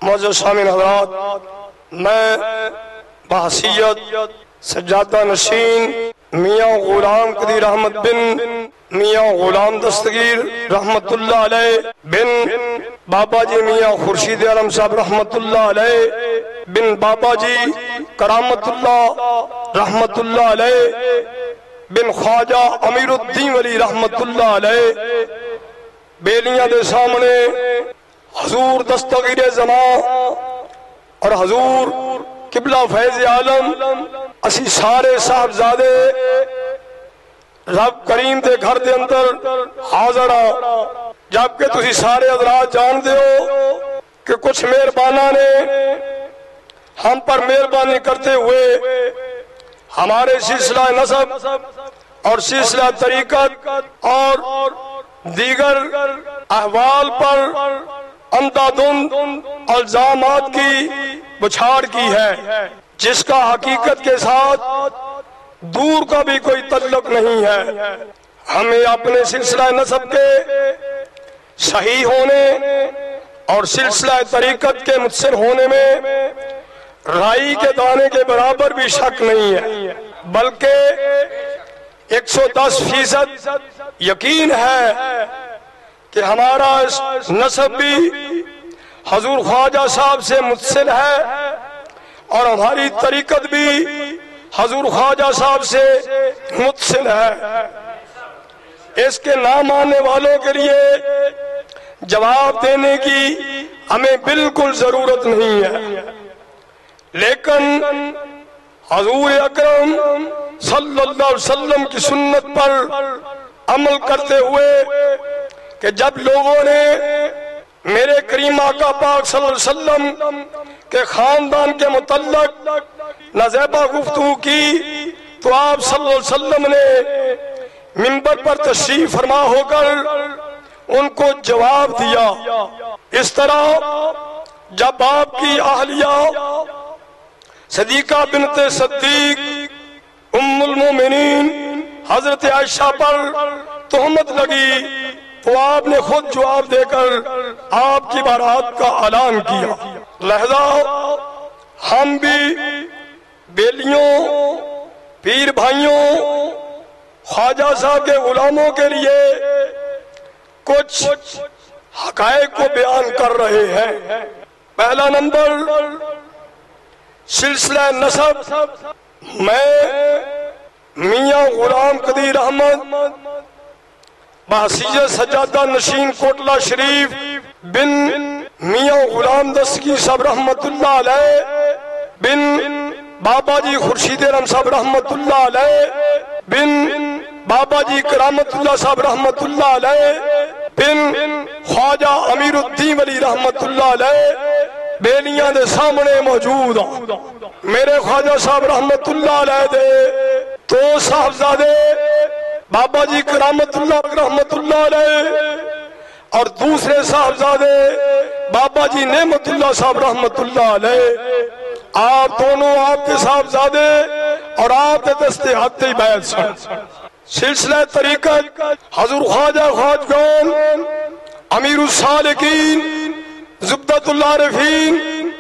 معزز سامعین حضرات، میں بحیثیت سجادہ نشین میاں غلام قدیر احمد بن میاں غلام دستگیر رحمت اللہ علیہ بن بابا جی میاں خورشید عالم صاحب رحمت اللہ علیہ بن بابا جی کرامت اللہ رحمت اللہ علیہ بن خواجہ امیر الدین ولی رحمت اللہ علیہ بیلیاں دے سامنے حضور دستگیر زمان اور حضور قبلہ فیض عالم اسی سارے صاحبزادے رب کریم دے گھر دے اندر حاضر ہاں، جبکہ تسی سارے حضرات جان دے ہو کہ کچھ مہربانہ نے ہم پر مہربانی کرتے ہوئے ہمارے سلسلہ نسب اور سلسلہ طریقت اور دیگر احوال پر اندھادھند الزامات کی بچھاڑ کی ہے، جس کا حقیقت کے ساتھ دور کا بھی کوئی تعلق نہیں ہے۔ ہمیں اپنے سلسلہ نسب کے صحیح ہونے اور سلسلہ طریقت کے متصل ہونے میں رائی کے دانے کے برابر بھی شک نہیں ہے، بلکہ 110% یقین ہے کہ ہمارا نسب بھی حضور خواجہ صاحب سے متصل ہے اور ہماری طریقت بھی حضور خواجہ صاحب سے متصل ہے۔ اس کے نہ ماننے والوں کے لیے جواب دینے کی ہمیں بالکل ضرورت نہیں ہے، لیکن حضور اکرم صلی اللہ علیہ وسلم کی سنت پر عمل کرتے ہوئے کہ جب لوگوں نے میرے کریم آقا پاک صلی اللہ علیہ وسلم کے خاندان کے متعلق نازیبہ گفتگو کی تو آپ صلی اللہ علیہ وسلم نے منبر پر تشریف فرما ہو کر ان کو جواب دیا۔ اس طرح جب آپ کی اہلیہ صدیقہ بنت صدیق ام المومنین حضرت عائشہ پر تہمت لگی تو آپ نے خود جواب دے کر آپ کی بارات کا اعلان کیا۔ لہذا ہم بھی بیلیوں، پیر بھائیوں، خواجہ صاحب کے غلاموں کے لیے کچھ حقائق کو بیان کر رہے ہیں۔ پہلا نمبر، سلسلہ نسب میں میاں غلام قدیر احمد بحیثیت سجادہ نشین کوٹلہ شریف بن میاں غلام دستگیر صاحب رحمت اللہ علیہ بن بابا جی خورشید عالم صاحب رحمت اللہ علیہ بن بابا جی کرامت اللہ صاحب رحمت اللہ علیہ بن خواجہ امیر الدین ولی رحمت اللہ علیہ بیلیاں دے سامنے موجود ہوں۔ میرے خواجہ صاحب رحمت اللہ علیہ دے دو صاحبزادے بابا جی کرامت اللہ رحمت اللہ علیہ اور دوسرے صاحبزادے بابا جی نعمت اللہ صاحب رحمت اللہ علیہ، آپ دونوں آپ کے صاحبزادے اور آپ کے دستے ہاتھی بیعت سن۔ سلسلہ طریقت حضور خواجہ خواجگان امیر السالکین زبدۃ اللہ عارفین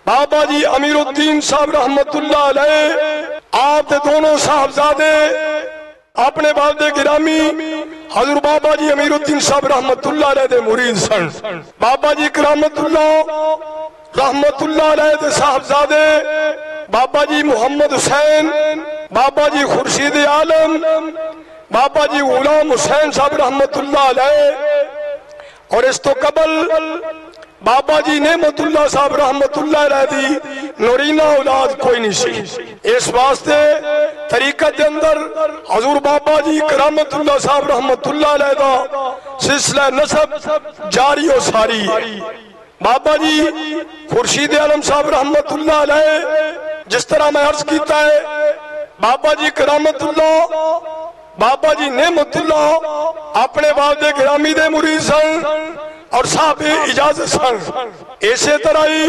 بابا جی امیر الدین صاحب رحمت اللہ علیہ، آپ کے دونوں صاحبزادے اپنے والد گرامی حضور بابا جی امیر الدین صاحب رحمت اللہ علیہ دے مرید سن۔ بابا جی کرامت اللہ رحمت اللہ علیہ دے صاحبزادے بابا جی محمد حسین بابا جی خورشید عالم بابا جی غلام حسین صاحب رحمت اللہ علیہ، اور اس تو قبل بابا جی نعمت اللہ صاحب رحمت اللہ علیہ دی نورینہ اولاد کوئی نہیں سی۔ اس واسطے طریقت کے اندر حضور بابا جی کرامت اللہ صاحب رحمت اللہ علیہ دا سلسلہ نسب جاری و ساری۔ بابا جی خورشید عالم صاحب رحمت اللہ علیہ، جس طرح میں عرض کیتا ہے، بابا جی کرامت اللہ بابا جی نعمت اللہ اپنے والد گرامی دے مرید سن اور صاحب اجازت سن۔ اسی طرح ہی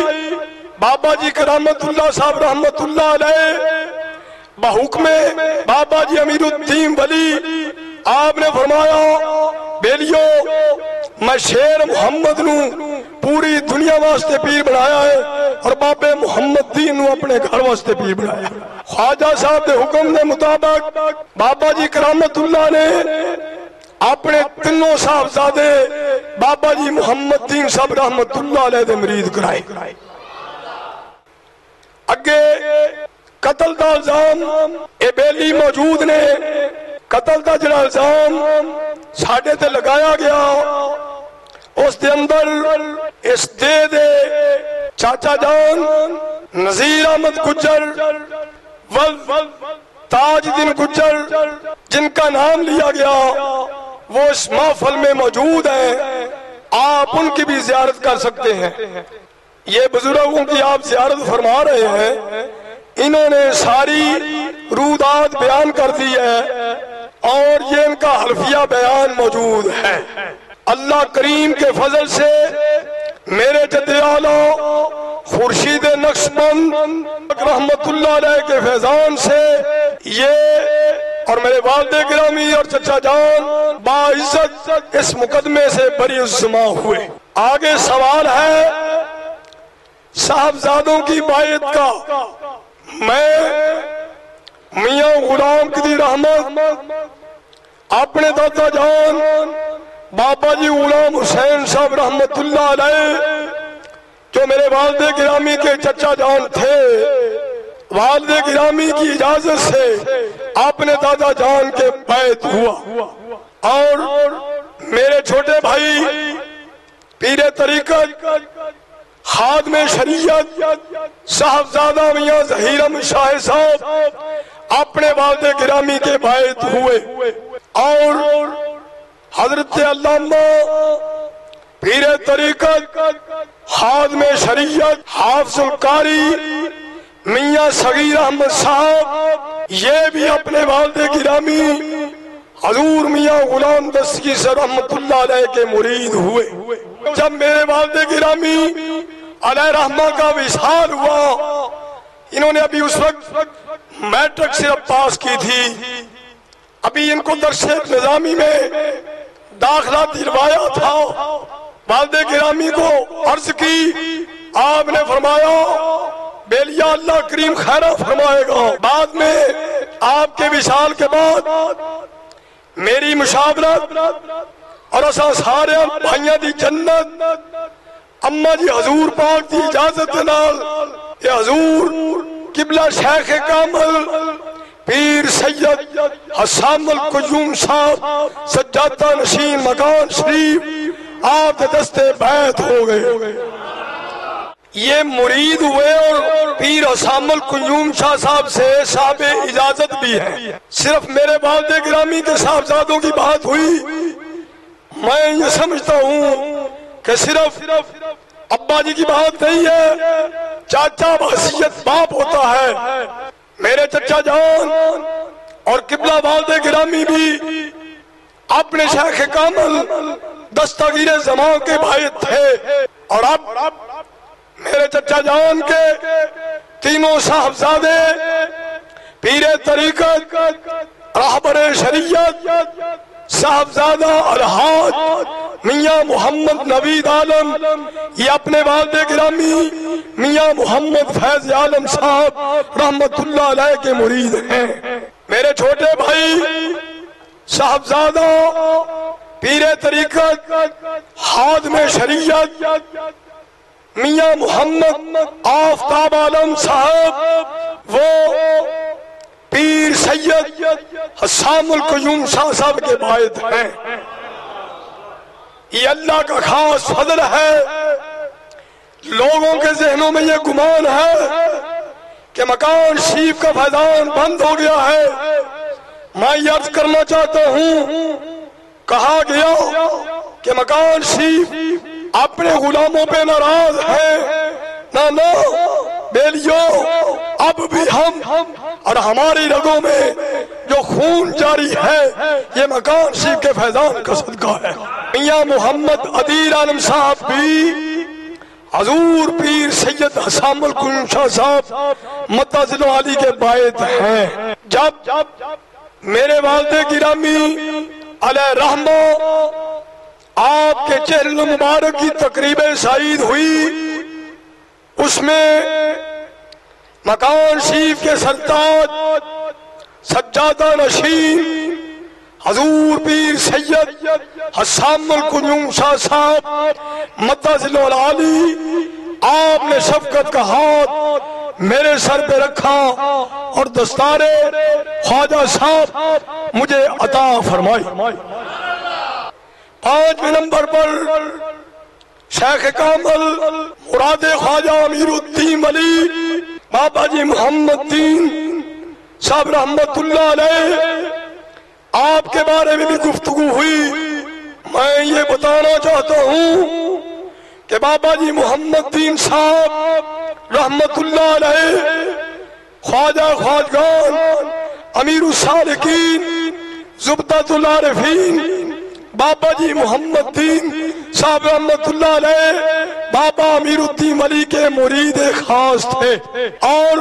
بابا جی کرامت اللہ صاحب رحمت اللہ علیہ بحکم بابا جی امیر الدین ولی آپ نے فرمایا، بیلیو میں شیر محمد نو پوری دنیا واسطے پیر بنایا ہے اور بابے محمد دین نو اپنے گھر واسطے پیر بنایا ہے۔ خواجہ صاحب کے حکم کے مطابق بابا جی کرامت اللہ نے اپنے تینوں صاحبزادے بابا جی محمد دین صاحب رحمت اللہ علیہ دے مرید کرائے۔ اگے قتل دا الزام اے بیلی موجود نے، قتل دا جڑا الزام ساڈے تے لگایا گیا اس دے اندر اس دے چاچا جان نذیر احمد گجر تاج دین گجر جن کا نام لیا گیا وہ اس محفل میں موجود ہیں، آپ ان کی بھی زیارت کر سکتے ہیں۔ یہ بزرگوں کی آپ زیارت فرما رہے ہیں، انہوں نے ساری رودات بیان کر دی ہے اور یہ ان کا حلفیہ بیان موجود ہے۔ اللہ کریم کے فضل سے میرے جد اعلیٰ خورشید نقشبند رحمت اللہ علیہ کے فیضان سے یہ اور میرے والد گرامی اور چچا جان باعزت اس مقدمے سے بری الزما ہوئے۔ آگے سوال ہے صاحبزادوں کی بائعت کا۔ میں میاں غلام قدیر احمد اپنے دادا جان بابا جی غلام حسین صاحب رحمت اللہ علیہ جو میرے والد گرامی کے چچا جان تھے، والد گرامی کی اجازت سے اپنے دادا جان کے بیعت ہوا اور میرے چھوٹے بھائی پیر طریقت خادم شریعت صاحبزادہ میاں ظہیر احمد شاہ صاحب اپنے والد گرامی کے بیعت ہوئے اور حضرت علامہ پیر طریقت خادم شریعت حافظ القاری میاں صغیر احمد صاحب یہ بھی اپنے والد گرامی حضور میاں غلام دستگیر سے رحمت اللہ علیہ کے مرید ہوئے۔ جب میرے والد گرامی علیہ رحمہ کا وصال ہوا، انہوں نے ابھی اس وقت میٹرک صرف پاس کی تھی، ابھی ان کو درس نظامی میں داخلہ دلوایا تھا۔ والد گرامی کو عرض کی، آپ نے فرمایا بیلیا اللہ کریم خیرہ فرمائے گا۔ بعد میں آپ کے وصال کے بعد میری مشاورت اور اساں سارے بھائیاں دی جنت اما جی حضور پاک دی اجازت نال یہ حضور قبلہ شیخ کامل پیر سید حسام القیوم صاحب سجادہ نشین مکان شریف آپ کے دستے بیعت ہو گئے۔ یہ مرید ہوئے اور پیر حسام القیوم شاہ صاحب سے صاحب اجازت بھی ہے۔ صرف میرے والد گرامی کے صاحبزادوں کی بات ہوئی، میں یہ سمجھتا ہوں کہ صرف ابا جی کی بات نہیں ہے، چاچا بحیثیت باپ ہوتا ہے۔ میرے چچا جان اور قبلہ والد گرامی بھی اپنے شیخ کامل دستگیر زمان کے بھائی تھے اور اب میرے چچا جان کے تینوں صاحبزادے پیر طریقت راہبر شریعت صاحبزادہ الحاج میاں محمد نوید عالم یہ اپنے والد گرامی میاں محمد فیض عالم صاحب رحمت اللہ علیہ کے مرید ہیں۔ میرے چھوٹے بھائی صاحبزادہ پیر طریقت خادم شریعت میاں محمد آفتاب عالم صاحب وہ پیر سید حسام القیوم شاہ صاحب کے باعث ہیں۔ یہ اللہ کا خاص فضل ہے۔ لوگوں کے ذہنوں میں یہ گمان ہے کہ مکان شریف کا فیضان بند ہو گیا ہے۔ میں یہ عرض کرنا چاہتا ہوں، کہا گیا کہ مکان شریف اپنے غلاموں پہ ناراض ہے، نہ بیلیو اب بھی ہم اور ہماری رگوں میں جو خون جاری ہے یہ مکان شریف کے فیضان کا صدقہ ہے۔ میاں محمد عدیل عالم صاحب بھی حضور پیر سید حسام القیوم شاہ صاحب متعزل علی کے باعث ہیں۔ جب میرے والد گرامی علیہ رحمہ آپ کے چہل مبارک کی تقریب سعید ہوئی، اس میں مکان شریف کے سرتاج سجادہ نشین حضور پیر سید حسام القیوم شاہ صاحب مدظل العالی، آپ نے شفقت کا ہاتھ میرے سر پہ رکھا اور دستار خواجہ صاحب مجھے عطا فرمائی۔ 5 نمبر پر شیخ کامل مراد خواجہ امیر الدین علی بابا جی محمد دین صاحب رحمت اللہ علیہ، آپ کے بارے میں بھی گفتگو ہوئی۔ میں یہ بتانا چاہتا ہوں کہ بابا جی محمد دین صاحب رحمت اللہ علیہ خواجہ خواجگان امیر السالکین زبدۃ العارفین بابا جی محمد دین صاحب رحمت اللہ علیہ بابا امیر الدین علی کے مرید خاص تھے، اور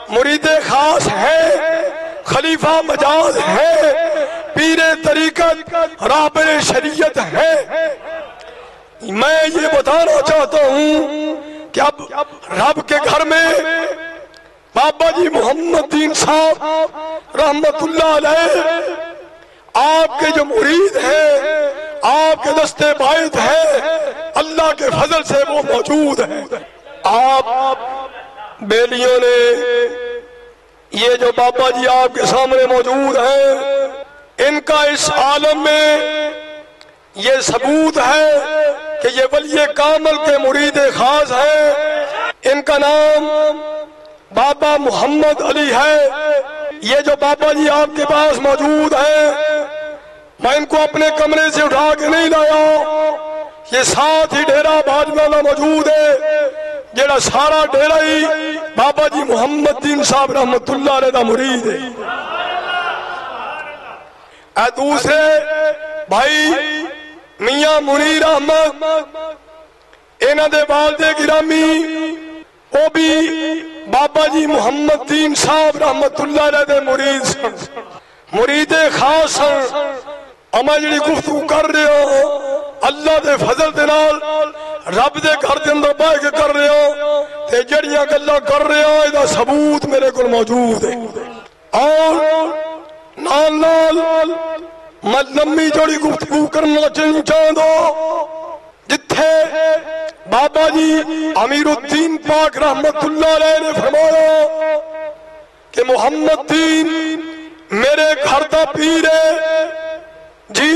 مرید خاص ہے، خلیفہ مجاز ہے، پیر طریقت رابع شریعت ہے۔ میں یہ بتانا چاہتا ہوں کہ اب رب کے گھر میں بابا جی محمد دین صاحب رحمت اللہ علیہ آپ کے جو مرید ہیں، آپ کے دستے باعث ہیں، اللہ کے فضل سے وہ موجود ہیں۔ آپ بیلیوں نے یہ جو بابا جی آپ کے سامنے موجود ہیں، ان کا اس عالم میں یہ ثبوت ہے کہ یہ ولی کامل کے مرید خاص ہیں۔ ان کا نام بابا محمد علی ہے۔ یہ جو بابا جی آپ کے پاس موجود ہیں، میں ان کو اپنے کمرے سے اٹھا کے نہیں لایا، یہ ساتھ ہی ڈیرہ باجوانہ موجود ہے، جڑا سارا ڈیرہ ہی بابا جی محمد دین صاحب رحمت اللہ علیہ دا مرید ہے۔ اے دوسرے بھائی میاں منیر احمد، انہاں دے والد گرامی وہ بھی بابا جی محمد دین صاحب رحمت اللہ علیہ دے مرید سن، مرید خاص سن۔ اما جڑی گفتگو کر رہے ہو اللہ دے فضل دے نال رب دے گھر دے اندر بیٹھ کے کر رہے ہو، تے جڑیاں گلاں کر رہے ہو ادا ثبوت میرے کول موجود ہے۔ اور نال نال میں لمبی چوڑی گفتگو کرنا چاہتا جتھے بابا جی امیر الدین پاک رحمت اللہ علیہ نے فرمایا کہ محمد دین میرے گھر دا پیر ہے جی،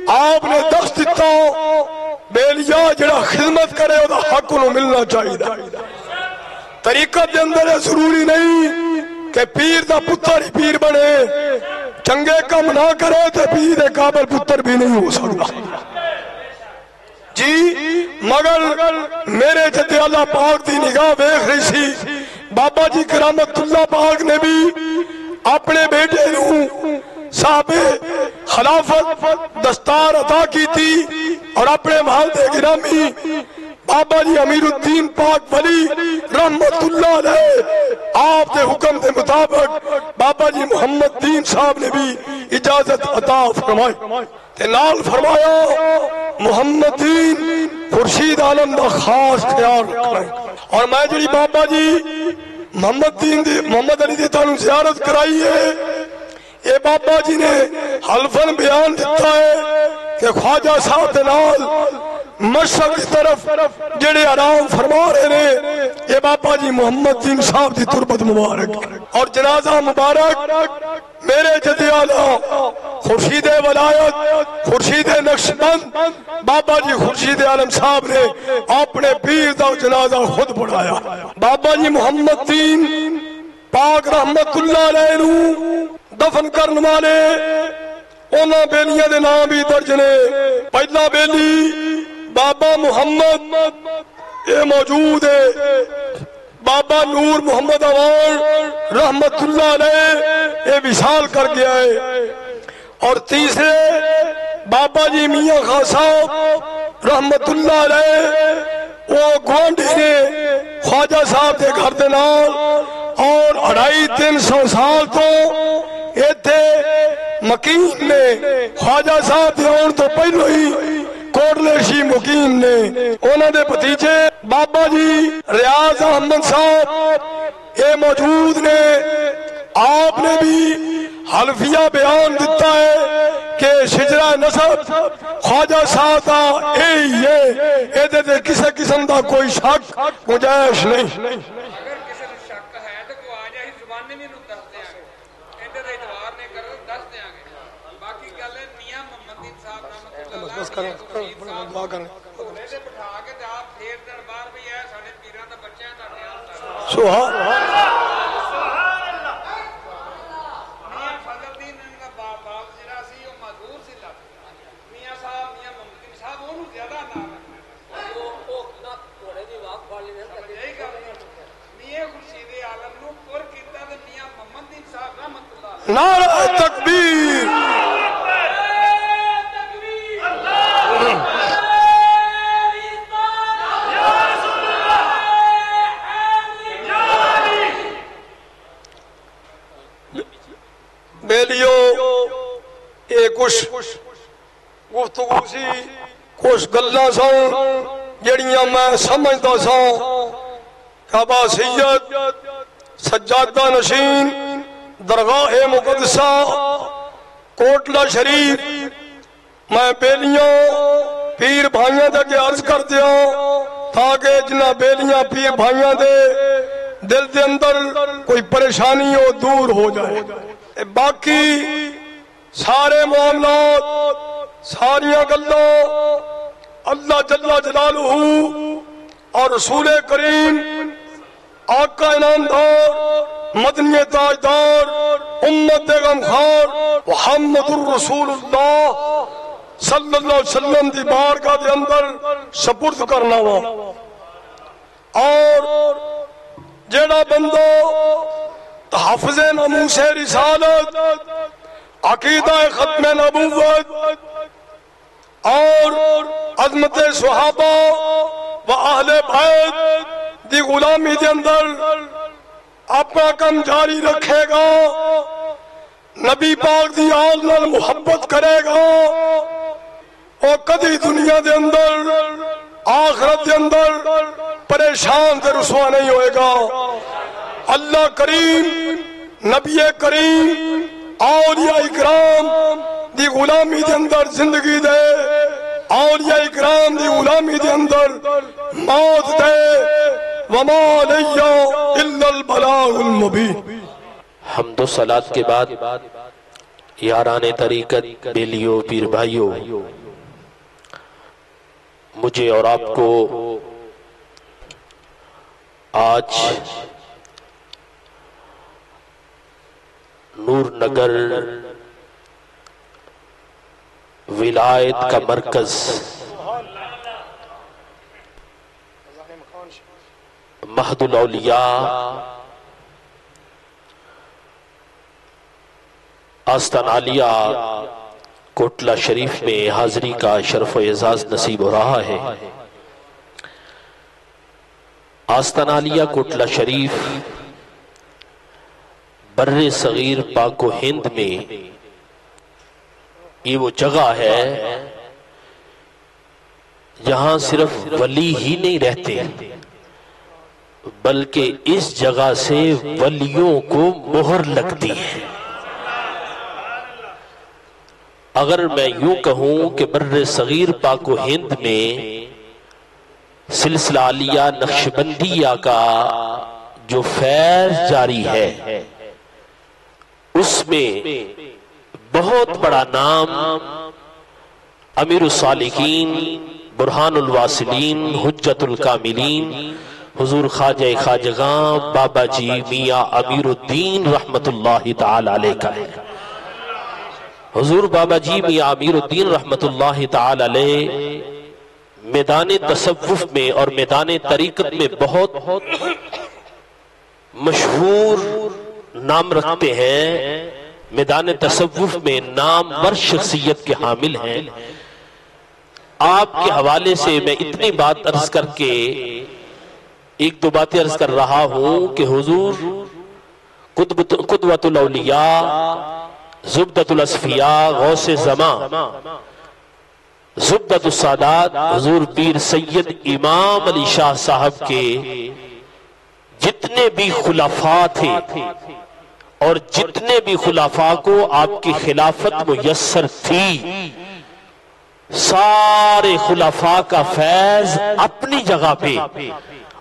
آپ نے دست دیتا بیلیا جڑا خدمت کرے وہ حق انہوں ملنا چاہیے۔ طریقت دے اندر ضروری نہیں کہ پیر دا پتر ہی پیر بنے، چنگے کم نہ کرے تو پیر دے قابل پتر بھی نہیں ہو سکتا جی۔ مگر میرے جدے اللہ پاک دی نگاہ دیکھ رہی سی، بابا جی کرامت اللہ پاک نے بھی اپنے بیٹے نوں صاحب خلافت دستار عطا کی تھی، اور اپنے والد گرامی بابا جی امیر الدین پاک ولی رحمت اللہ علیہ آپ دے حکم دے مطابق بابا جی محمد دین صاحب نے بھی اجازت عطا فرمائی، تے نال فرمایا محمد دین خورشید عالم دا خاص خیال رکھنا۔ اور میں جڑی بابا جی محمد علی دی تانوں زیارت کرائی ہے، یہ بابا جی نے حلفاً بیان دیتا ہے کہ خواجہ صاحب دے نال مشرق کی طرف جڑے آرام فرما رہے ہیں، یہ بابا جی محمد دین صاحب دی تربت مبارک اور جنازہ مبارک میرے جدی آلہ خورشید ولایت خورشید نقشبند بابا جی خورشید عالم صاحب نے اپنے پیر دا جنازہ خود پڑھایا۔ بابا جی محمد دین پاک رحمت اللہ علیہ نو دفن کرن والے انہاں بیلیاں دے نام بھی درج نے۔ پہلا بیلی بابا محمد یہ موجود ہے، بابا نور محمد اوان رحمت اللہ علیہ یہ وصال کر گیا ہے، اور تیسرے بابا جی میاں خان صاحب رحمت اللہ علیہ وہ گوانڈی نے خواجہ صاحب دے گھر دے نال، اور 250-300 سال تو ایتھے مکین نے خواجہ صاحب دے آن تو پہلو ہی کوٹلے شی مقیم نے انہوں نے بھتیجے بابا جی ریاض احمد صاحب یہ موجود نے آپ نے بھی حلفیہ بیان دیتا ہے کہ شجرہ نسب خواجہ ساتا کسی قسم کا کوئی شک گنجائش نہیں نعرہ تکبیر بیلیو اے کچھ گفتگو سی کچھ گلاں سن جڑیاں میں سمجھدا سا کعبہ سید سجادہ نشین درگاہ مقدسہ کوٹلہ شریف میں بیلیاں پیر بھائیاں دے کے عرض کر دیا تاکہ جنہ بیلیاں پیر بھائیاں دے دل دے اندر کوئی پریشانی ہو دور ہو جائے باقی سارے معاملات ساریاں گلاں اللہ جل جلالہ اور رسول کریم آقا انعامدار مدنی تاجدار امت غمخوار محمد الرسول اللہ صلی اللہ علیہ وسلم دی بارگاہ دے اندر سپرد کرنا وا اور جیڑا بندہ تحفظ ناموس رسالت عقیدہ ختم نبوت اور عظمت صحابہ و اہل بیت دی غلامی دے اندر اپنا کم جاری رکھے گا نبی پاک دی آل نال محبت کرے گا اور کدی دنیا دے اندر آخرت دے اندر پریشان تے رسوا نہیں ہوئے گا اللہ کریم نبی کریم اولیاء اکرام دی غلامی دے اندر زندگی دے اولیاء اکرام دی غلامی دے اندر موت دے وما علیہ الا البلاغ المبین حمد و صلاة کے بعد یاران طریقت بیلیوں پیر بھائیوں مجھے اور آپ کو آج نور نگر ولایت کا مرکز مہد الاولیاء آستان عالیہ کوٹلہ شریف میں حاضری کا شرف و اعزاز نصیب ہو رہا ہے آستان عالیہ کوٹلہ شریف بر صغیر پاک و ہند میں یہ وہ جگہ ہے جہاں صرف ولی ہی نہیں رہتے بلکہ اس جگہ سے ولیوں کو مہر لگتی ہے اگر میں یوں کہوں کہ بر صغیر پاک و ہند میں سلسلہ عالیہ نقشبندیہ کا جو فیض جاری ہے اس میں بہت بڑا نام امیر الصالحین برہان الواصلین حجت الکاملین حضور خواجہ خواجگاں بابا جی میاں امیر الدین رحمت اللہ تعالی علیہ کا ہے حضور بابا جی میاں امیر الدین رحمت اللہ تعالی علیہ میدان تصوف میں اور میدان طریقت میں بہت مشہور نام رکھتے ہیں میدان تصوف میں نامور شخصیت کے حامل ہیں آپ کے حوالے سے میں اتنی بات عرض کر کے ایک دو باتیں عرض کر رہا ہوں کہ حضور قدوۃ الاولیاء زبدۃ الاصفیاء غوث زمان زبدۃ السادات حضور پیر سید امام علی شاہ صاحب کے جتنے بھی خلفاء تھے اور جتنے بھی خلفاء کو آپ کی خلافت میسر تھی، سارے خلفاء کا فیض اپنی جگہ پہ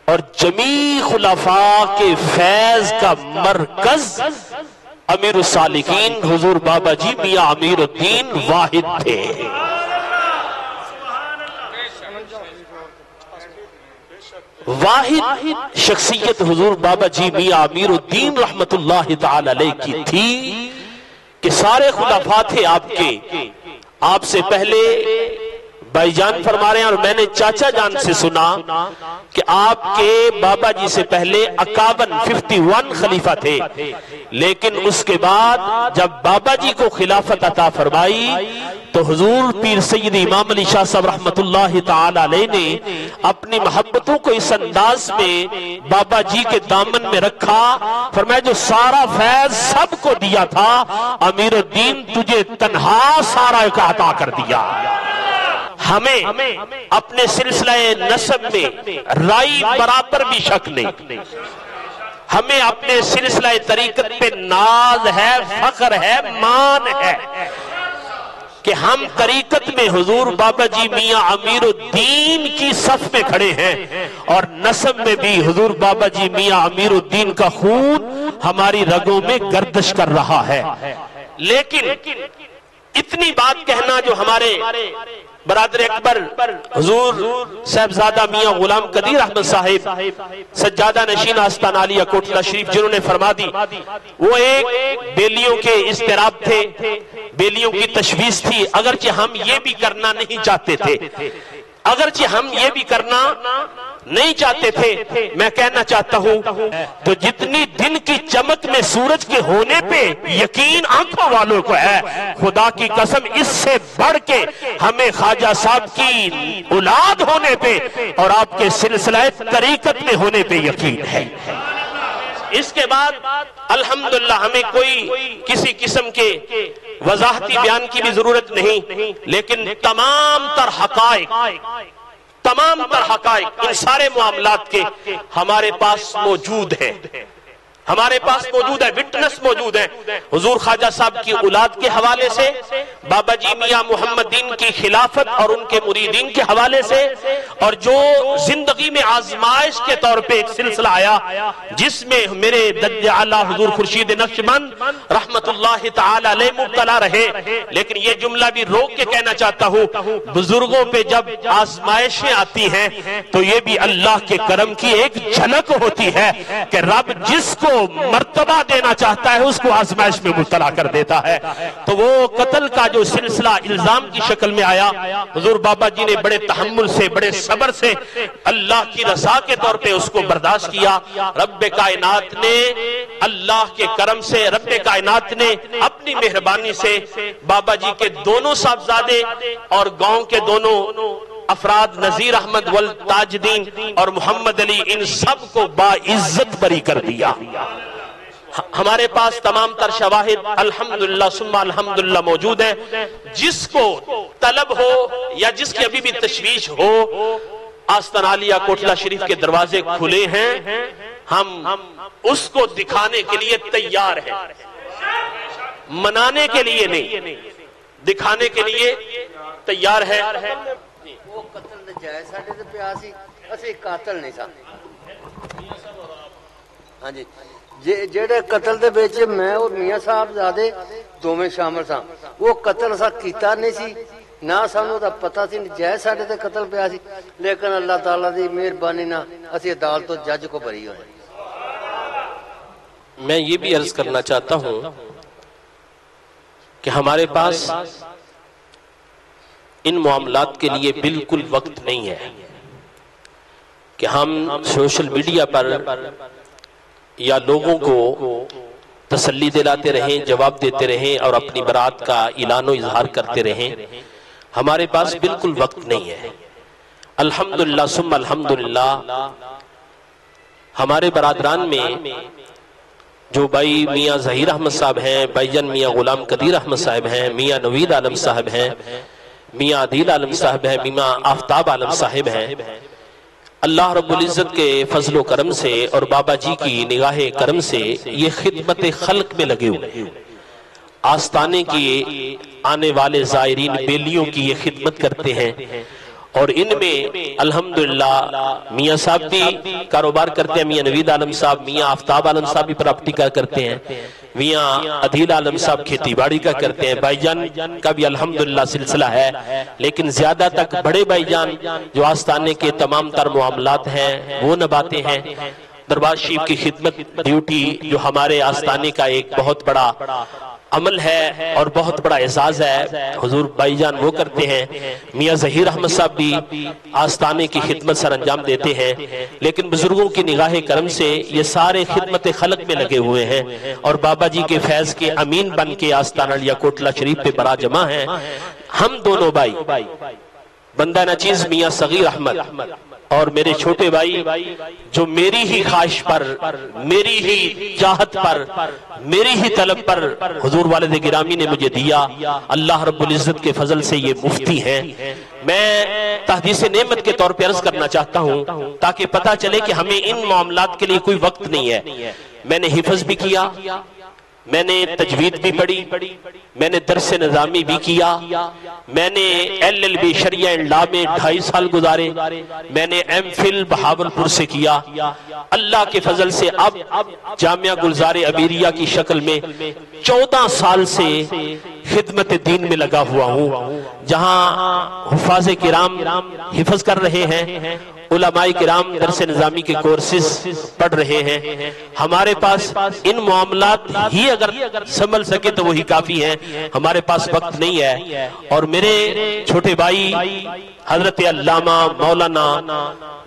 اور جمیع خلفاء کے فیض کا مرکز امیر السالکین حضور بابا جی میاں امیر الدین واحد تھے۔ واحد شخصیت حضور بابا جی میاں امیر الدین رحمت اللہ تعالی علیہ کی تھی کہ سارے خلفاء تھے آپ کے، آپ سے پہلے بھائی جان فرما رہے ہیں اور میں نے چاچا جان سے سنا کہ آپ کے بابا جی سے پہلے 51 خلیفہ تھے، لیکن اس کے بعد جب بابا جی کو خلافت عطا فرمائی تو حضور پیر سید امام علی شاہ صاحب رحمت اللہ تعالی علیہ نے اپنی محبتوں کو اس انداز میں بابا جی کے دامن میں رکھا، فرمایا جو سارا فیض سب کو دیا تھا امیر الدین تجھے تنہا سارا کا عطا کر دیا۔ ہمیں اپنے سلسلہ نسب میں رائی برابر بھی شک نہیں، ہمیں اپنے سلسلہ طریقت پہ ناز ہے، فخر ہے، مان ہے کہ ہم طریقت میں حضور بابا جی میاں امیر الدین کی صف میں کھڑے ہیں اور نسب میں بھی حضور بابا جی میاں امیر الدین کا خون ہماری رگوں میں گردش کر رہا ہے۔ لیکن اتنی بات کہنا جو ہمارے برادر اکبر حضور صاحبزادہ میاں غلام قدیر احمد صاحب سجادہ نشین آستان عالیہ کوٹلہ شریف جنہوں نے فرما دی، وہ ایک بیلیوں کے اضطراب تھے، بیلیوں کی تشویش تھی، اگرچہ ہم یہ بھی کرنا نہیں چاہتے تھے، اگرچہ ہم یہ بھی کرنا نہیں چاہتے تھے، میں کہنا چاہتا ہوں تو جتنی دن کی چمک میں سورج کے ہونے پہ یقین آنکھوں والوں کو ہے، خدا کی قسم اس سے بڑھ کے ہمیں خواجہ صاحب کی اولاد ہونے پہ اور آپ کے سلسلہ طریقت میں ہونے پہ یقین ہے۔ اس کے بعد الحمدللہ ہمیں کوئی کسی قسم کے وضاحتی بیان کی بھی ضرورت نہیں، لیکن تمام تر حقائق ان سارے معاملات کے ہمارے پاس موجود ہیں، ہمارے پاس موجود ہے، وٹنس موجود ہے، حضور خواجہ صاحب کی اولاد کے حوالے سے، بابا جی میاں محمد دین کی خلافت اور ان کے مریدین کے حوالے سے، اور جو زندگی میں آزمائش کے طور پہ ایک سلسلہ آیا جس میں میرے دد اعلیٰ حضور خورشید نقشبند رحمت اللہ تعالی علیہ مبتلا رہے۔ لیکن یہ جملہ بھی روک کے کہنا چاہتا ہوں، بزرگوں پہ جب آزمائشیں آتی ہیں تو یہ بھی اللہ کے کرم کی ایک جھلک ہوتی ہے کہ رب جس کو مرتبہ دینا چاہتا ہے اس کو آزمائش میں مبتلا کر دیتا ہے۔ تو وہ قتل کا جو سلسلہ الزام کی شکل میں آیا، حضور بابا جی نے بڑے تحمل سے، بڑے صبر سے اللہ کی رضا کے طور پہ اس کو برداشت کیا۔ رب کائنات نے اللہ کے کرم سے، رب کائنات نے اپنی مہربانی سے بابا جی کے دونوں صاحبزادے اور گاؤں کے دونوں افراد نذیر احمد والتاج دین اور محمد علی ان سب کو باعزت بری کر دیا۔ ہمارے پاس تمام تر شواہد الحمدللہ ثم الحمدللہ موجود ہیں۔ جس کو طلب ہو یا جس کی ابھی بھی تشویش ہو، آستان عالیہ کوٹلہ شریف کے دروازے کھلے ہیں، ہم اس کو دکھانے کے لیے تیار ہیں، منانے کے لیے نہیں، دکھانے کے لیے تیار ہے۔ وہ قتل دے جائے ساڑھے دے پیاسی اسی قاتل نہیں سا۔ ہاں جی جیڑے قتل دے بیچے میں اور میاں صاحب زادے دو میں شامل سا، وہ قتل سا کیتا نہیں سی، نہ سانو دا پتہ سی جائے ساڑھے دے قتل پیاسی، لیکن اللہ تعالیٰ دی مہربانی نہ اسی عدالت و جج کو بری ہوئے۔ میں یہ بھی عرض کرنا چاہتا ہوں کہ ہمارے پاس ان معاملات کے لیے بالکل وقت نہیں ہے کہ ہم سوشل میڈیا پر یا لوگوں کو تسلی دلاتے رہیں، جواب دیتے رہیں اور اپنی برات کا اعلان و اظہار کرتے رہیں۔ ہمارے پاس بالکل وقت نہیں ہے۔ الحمدللہ ثم الحمدللہ ہمارے برادران میں جو بھائی میاں ظہیر احمد صاحب ہیں، بھائی جان میاں غلام قدیر احمد صاحب ہیں، میاں نوید عالم صاحب ہیں، میاں عدیل عالم صاحب ہیں، میاں آفتاب عالم صاحب ہیں، اللہ رب العزت کے فضل و کرم سے اور بابا جی کی نگاہ کرم سے یہ خدمت خلق میں لگے ہوئے، آستانے کی آنے والے زائرین بیلیوں کی یہ خدمت کرتے ہیں، اور ان میں الحمدللہ میاں صاحب بھی کاروبار کرتے ہیں، میاں نوید عالم صاحب، میاں آفتاب عالم صاحب بھی پراپرٹی کا کرتے ہیں، میاں عدیل عالم صاحب کھیتی باڑی کا کرتے ہیں، بھائی جان کا بھی الحمدللہ سلسلہ ہے، لیکن زیادہ تک بڑے بھائی جان جو آستانے کے تمام تر معاملات ہیں وہ نبھاتے ہیں۔ دربار شریف کی خدمت ڈیوٹی جو ہمارے آستانے کا ایک بہت بڑا عمل ہے اور بہت بڑا اعزاز ہے، حضور بھائی جان وہ کرتے ہیں، میاں ظہیر احمد صاحب بھی آستانے کی خدمت سر انجام دیتے ہیں، لیکن بزرگوں کی نگاہ کرم سے یہ سارے خدمت خلق میں لگے ہوئے ہیں اور بابا جی کے فیض کے امین بن کے آستانہ لیا کوٹلہ شریف پہ برا جمع ہیں۔ ہم دونوں بھائی بندہ نچیز میاں صغیر احمد اور میرے چھوٹے بھائی جو میری ہی خواہش پر، میری ہی چاہت پر، میری ہی طلب پر حضور والد گرامی نے مجھے دیا، اللہ رب العزت کے فضل سے یہ مفتی ہیں۔ میں تحدیث نعمت کے طور پہ عرض کرنا چاہتا ہوں تاکہ پتہ چلے کہ ہمیں ان معاملات کے لیے کوئی وقت نہیں ہے۔ میں نے حفظ بھی کیا، میں نے تجوید بھی پڑھی، میں نے درس نظامی بھی کیا، میں نے LLB شریعہ اینڈ لا میں 2.5 سال گزارے، میں نے MPhil بہاولپور سے کیا۔ اللہ کے فضل سے اب جامعہ گلزار امیریہ کی شکل میں 14 سال سے خدمت دین میں لگا ہوا ہوں، جہاں حفاظ کرام حفظ کر رہے ہیں، علماء کرام درس نظامی کے کورسز پڑھ رہے ہیں۔ ہمارے پاس ان معاملات ہی اگر سنبھل سکے تو وہی کافی ہیں، ہمارے پاس وقت نہیں ہے۔ اور میرے چھوٹے بھائی حضرت علامہ مولانا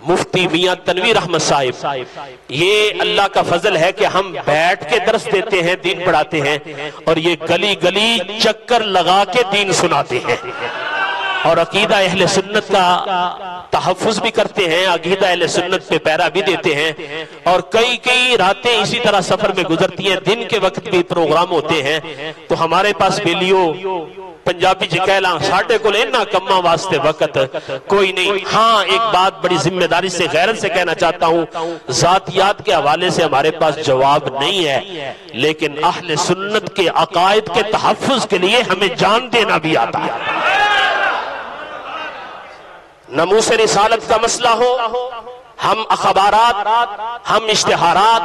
مفتی میاں تنویر احمد صاحب، یہ اللہ کا فضل ہے کہ ہم بیٹھ کے درس دیتے ہیں، دین پڑھاتے ہیں، اور یہ گلی گلی چکر لگا کے دین سناتے ہیں اور عقیدہ اہل سنت کا تحفظ بھی کرتے ہیں، عقیدہ اہل سنت پہ پیرا بھی دیتے ہیں، اور کئی راتیں اسی طرح سفر میں گزرتی ہیں، دن کے وقت بھی پروگرام ہوتے ہیں۔ تو ہمارے پاس بیلیو پنجابی جی کہلا ساڑھے کو لینا کمہ واسطے وقت کوئی نہیں۔ ہاں ایک بات بڑی ذمہ داری سے غیرت سے کہنا چاہتا ہوں، ذاتیات کے حوالے سے ہمارے پاس جواب نہیں ہے، لیکن اہل سنت کے عقائد کے تحفظ کے لیے ہمیں جان دینا بھی آتا ہے۔ ناموس رسالت کا مسئلہ ہو، ہم اخبارات، ہم اشتہارات،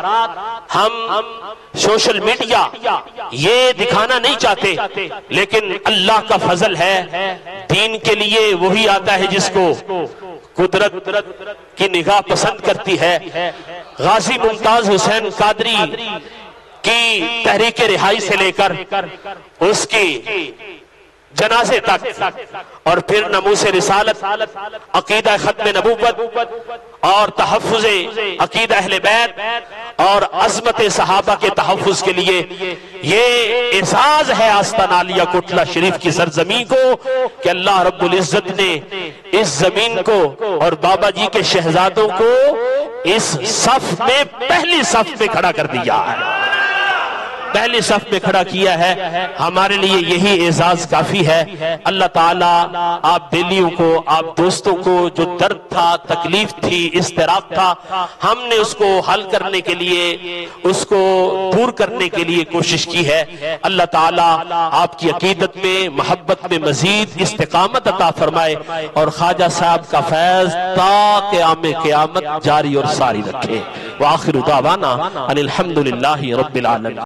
ہم سوشل میڈیا یہ دکھانا نہیں چاہتے، لیکن اللہ کا فضل ہے، دین کے لیے وہی آتا ہے جس کو قدرت کی نگاہ پسند کرتی ہے۔ غازی ممتاز حسین قادری کی تحریک رہائی سے لے کر اس کی جنازے تک، اور پھر ناموس رسالت، عقیدہ ختم نبوت اور تحفظ عقیدہ اہل بیت اور عظمت صحابہ کے تحفظ کے لیے یہ اعزاز ہے آستانہ عالیہ کوٹلہ شریف کی سرزمین کو کہ اللہ رب العزت نے اس زمین کو اور بابا جی کے شہزادوں کو اس صف میں پہلی صف میں کھڑا کر دیا ہے، پہلی صف میں کھڑا کیا ہے۔ ہمارے لیے یہی اعزاز کافی ہے۔ اللہ تعالیٰ آپ بیلیوں کو، آپ دوستوں کو جو درد تھا، تکلیف تھی، اضطراب تھا، ہم نے اس کو حل کرنے کے لیے، اس کو دور کرنے کے لیے کوشش کی ہے۔ اللہ تعالیٰ آپ کی عقیدت میں، محبت میں مزید استقامت عطا فرمائے اور خواجہ صاحب کا فیض تا قیام قیامت جاری اور ساری رکھے۔ وآخر دعوانا ان الحمدللہ رب العالمین۔